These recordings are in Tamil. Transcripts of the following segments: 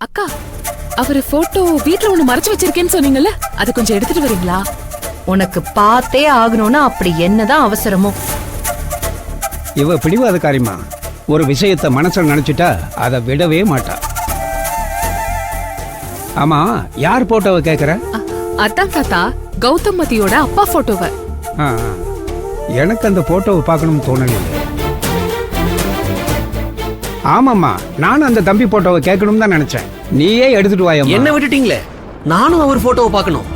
அக்கா, அவரு போட்டோ வீட்ல ஒண்ணு மறைச்சு வச்சிருக்கேன்னு சொன்னீங்கல்ல, அது கொஞ்சம் எடுத்துட்டு வரீங்களா? உனக்கு பார்த்தே ஆகணும்னா அப்படி என்னதான் அவசரமோ? இவ பிடிவாதக்காரிமா. ஒரு விஷயத்தை மனசுல நினைச்சிட்டா அதை விடவே மாட்டா. ஆமா, யார் போட்டோவை கேக்குற? அதான் தாத்தா, கௌதமதியோட அப்பா போட்டோவை. ஆ, எனக்கு அந்த போட்டோவை பார்க்கணும்னு தோணலையே. ஆமாம்மா, நானும் அந்த தம்பி போட்டோவை கேட்கணும் தான் நினைச்சேன். நீயே எடுத்துட்டு வாயம்மா. என்ன விட்டுட்டீங்களே, நானும் அவர் போட்டோவை பார்க்கணும்.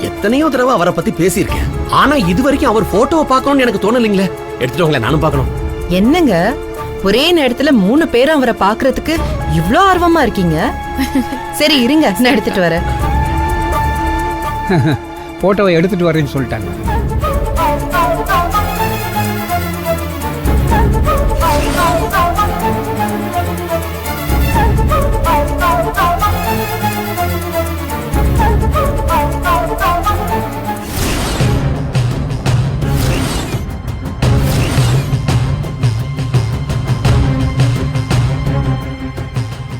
எத்தனையோ தடவை அவரை பத்தி பேசியிருக்கேன், ஆனா இது வரைக்கும் அவர் போட்டோவை பார்க்கணும்னு எனக்கு தோணலைங்களே. எடுத்துட்டு வாங்களேன், நானும் பார்க்கணும். என்னங்க ஒரே நேரத்துல 3 பேரும் அவரை பாக்குறதுக்கு இவ்ளோ ஆர்வமா இருக்கீங்க? சரி இருங்க, நான் எடுத்துட்டு வரேன். போட்டோவை எடுத்துட்டு வரேன்னு சொல்லிட்டாங்க.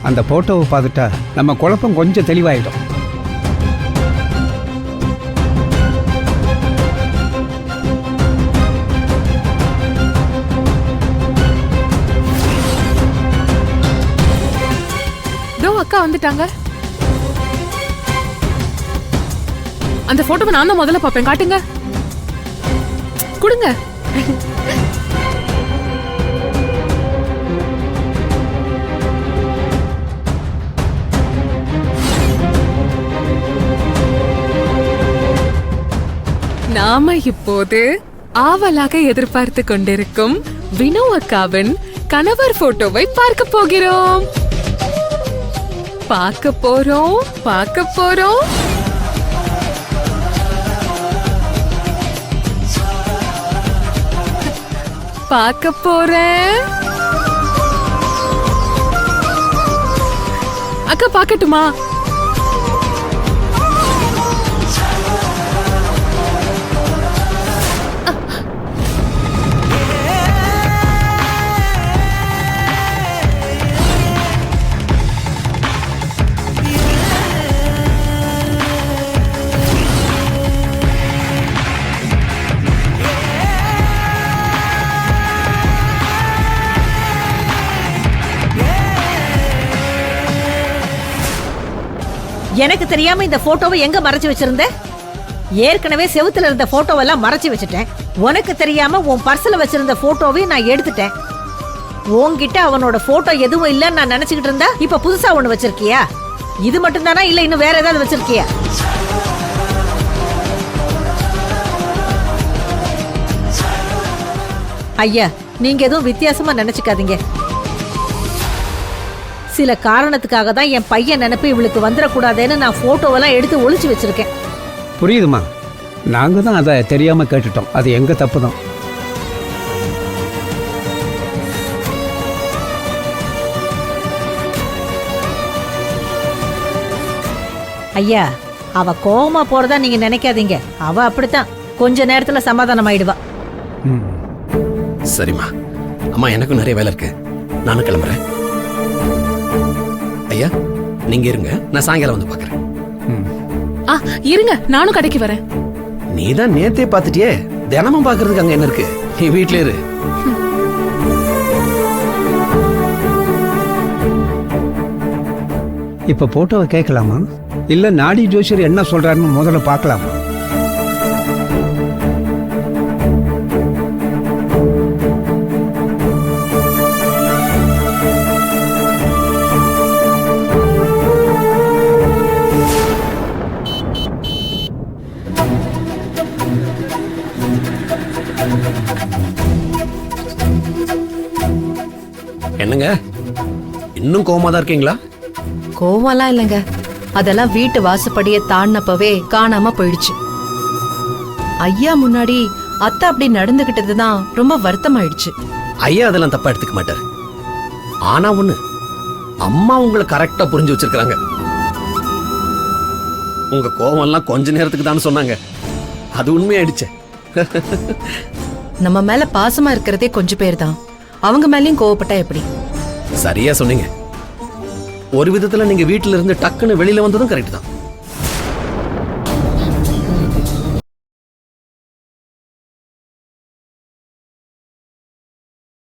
அந்த போட்டோவை பார்த்துட்டா நம்ம குழப்பம் கொஞ்சம் தெளிவாயிடும். அக்கா வந்துட்டாங்க. அந்த போட்டோவை நான் தான் முதல்ல பாப்பேன். காட்டுங்க, கொடுங்க. நாம இப்போது ஆவலாக எதிர்பார்த்து கொண்டிருக்கும் வினோ அக்காவின் கணவர் போட்டோவை பார்க்க போகிறோம். பார்க்க போறோம். பார்க்க போறேன். அக்கா பார்க்கட்டுமா? எனக்கு தெரியாம இந்த போட்டோவை எங்க மறைச்சு வச்சிருந்த? ஏற்கனவே செவுத்துல இருந்த போட்டோவெல்லாம் மறைச்சு வச்சுட்டேன். உனக்கு தெரியாம உன் பர்ஸ்ல வச்சிருந்த போட்டோவையும் நான் எடுத்துட்டேன். உன்கிட்ட அவனோட போட்டோ எதுவும் இல்லன்னு நான் நினைச்சுக்கிட்டு இருந்தா இப்ப புதுசா ஒண்ணு வச்சிருக்கியா? இது மட்டும் தானா, இல்ல இன்னும் வேற ஏதாவது வச்சிருக்கியா? ஐயா, நீங்க எதுவும் வித்தியாசமா நினைச்சுக்காதீங்க. சில காரணத்துக்காக தான் என் பையன் நினைப்பு இவளுக்கு வந்துடக்கூடாதுன்னு நான் போட்டோவெல்லாம் எடுத்து ஒளிச்சு வச்சிருக்கேன். புரியுதுமா, நாங்க தான் அதை தெரியாம கேட்டுட்டோம். அது எங்க தப்பு தான். ஐயா, அவ கோவமா போறதா நீங்க நினைக்காதீங்க. அவ அப்படித்தான், கொஞ்ச நேரத்துல சமாதானம் ஆயிடுவா. சரிம்மா. அம்மா, எனக்கும் நிறைய வேலை இருக்கு, நானும் கிளம்புறேன். ஐயா, நீங்க இருங்க, நான் சாயங்காலம் வந்து பாக்குறேன். இருங்க, நானும் கடைக்கு வரேன். நீதான் நேத்தே பாத்துட்டியே, தினமும் பாக்குறதுக்கு அங்க என்ன இருக்கு? நீ வீட்ல இரு. இப்ப போட்டோவை கேட்கலாமா, இல்ல நாடி ஜோசியர் என்ன சொல்றாருன்னு முதல்ல பார்க்கலாமா? என்னங்க, இன்னும் கோவமா தான் இருக்கீங்களா? கோவம்லாம் இல்லைங்க, அதெல்லாம் வீட்டு வாசப்படியை தாண்டினப்பவே காணாம போயிடுச்சு. ஐயா முன்னாடி அத்தை அப்படி நடந்துகிட்டதுதான் ரொம்ப வருத்தமாயிடுச்சு. ஐயா அதெல்லாம் தப்பா எடுத்துக்க மாட்டாரு. ஆனா ஒண்ணு, அம்மா உங்களை கரெக்டா புரிஞ்சு வச்சிருக்காங்க. உங்க கோவம் எல்லாம் கொஞ்ச நேரத்துக்கு தான் சொன்னாங்க, அது உண்மையாயிடுச்சு. நம்ம மேல பாசமா இருக்கிறதே கொஞ்சம் பேர் தான், அவங்க மேலயும் கோவப்பட்டா எப்படி? சரியா சொன்னீங்க. ஒரு விதத்துல நீங்க வீட்டுல இருந்து டக்குன்னு வெளியில வந்ததும் கரெக்ட் தான்.